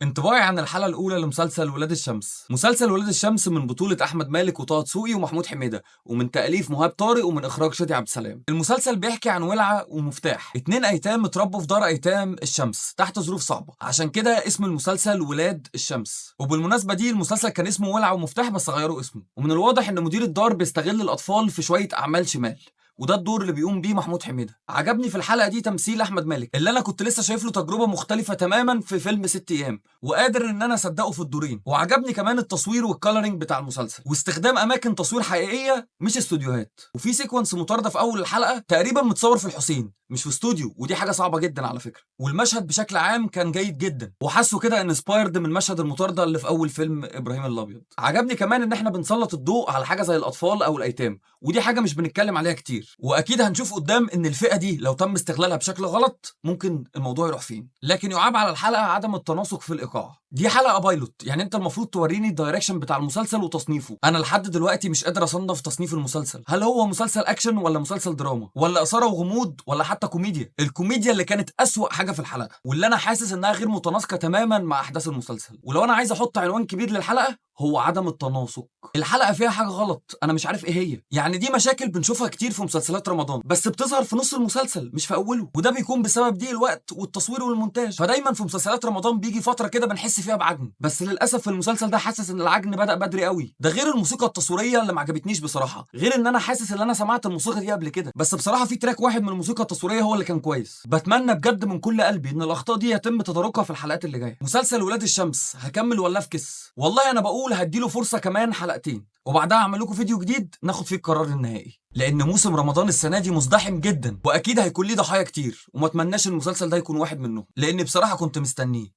انطباعي عن الحلقة الأولى لمسلسل ولاد الشمس. مسلسل ولاد الشمس من بطولة أحمد مالك وطه دسوقي ومحمود حميدة، ومن تأليف مهاب طارق، ومن إخراج شادي عبد السلام. المسلسل بيحكي عن ولعة ومفتاح، اتنين أيتام اتربوا في دار أيتام الشمس تحت ظروف صعبة، عشان كده اسم المسلسل ولاد الشمس. وبالمناسبة دي المسلسل كان اسمه ولعة ومفتاح بس غيروا اسمه، ومن الواضح إن مدير الدار بيستغل الأطفال في شوية أعمال شمال، وده الدور اللي بيقوم بيه محمود حميدة. عجبني في الحلقة دي تمثيل أحمد مالك، اللي أنا كنت لسه شايف له تجربة مختلفة تماما في فيلم 6 أيام، وقادر إن أنا أصدقه في الدورين. وعجبني كمان التصوير والكالرنج بتاع المسلسل، واستخدام أماكن تصوير حقيقية مش استوديوهات. وفي سيكونس مطاردة في أول الحلقة تقريبا متصور في الحسين مش في استوديو، ودي حاجة صعبة جدا على فكرة. والمشهد بشكل عام كان جيد جدا، وحاسه كده انسبايرد من مشهد المطاردة اللي في أول فيلم إبراهيم الأبيض. عجبني كمان إن إحنا بنسلط الضوء على حاجة زي الأطفال أو الأيتام، ودي حاجة مش بنتكلم عليها كتير، وأكيد هنشوف قدام ان الفئه دي لو تم استغلالها بشكل غلط ممكن الموضوع يروح فين. لكن يعاب على الحلقه عدم التناسق في الايقاع. دي حلقه بايلوت، يعني انت المفروض توريني الدايركشن بتاع المسلسل وتصنيفه. انا لحد دلوقتي مش قادر اصنف تصنيف المسلسل، هل هو مسلسل اكشن ولا مسلسل دراما ولا اثاره وغموض ولا حتى كوميديا. الكوميديا اللي كانت اسوأ حاجه في الحلقه، واللي انا حاسس انها غير متناسقه تماما مع احداث المسلسل. ولو انا عايز احط عنوان كبير للحلقه هو عدم التناسق. الحلقه فيها حاجه غلط، انا مش عارف ايه هي. يعني دي مشاكل بنشوفها كتير في مسلسلات رمضان، بس بتظهر في نص المسلسل مش في اوله، وده بيكون بسبب ضيق الوقت والتصوير والمونتاج. فدايما في مسلسلات رمضان بيجي فتره كده بنحس فيها بعجن، بس للاسف في المسلسل ده حاسس ان العجن بدا بدري قوي. ده غير الموسيقى التصويريه اللي ما عجبتنيش بصراحه، غير ان انا حاسس ان انا سمعت الموسيقى دي قبل كده، بس بصراحه في تراك واحد من الموسيقى التصويريه هو اللي كان كويس. بتمنى بجد من كل قلبي ان الاخطاء دي يتم تداركها في الحلقات اللي جايه. مسلسل ولاد الشمس هكمل ولا افكس؟ والله انا بقول هديله فرصه كمان حلقتين، وبعدها اعمل لكم فيديو جديد ناخد فيه القرار النهائي. لان موسم رمضان السنه دي مزدحم جدا، واكيد هيكون ليه ضحايا كتير، وما اتمناش المسلسل ده يكون واحد منهم، لان بصراحه كنت مستنيه.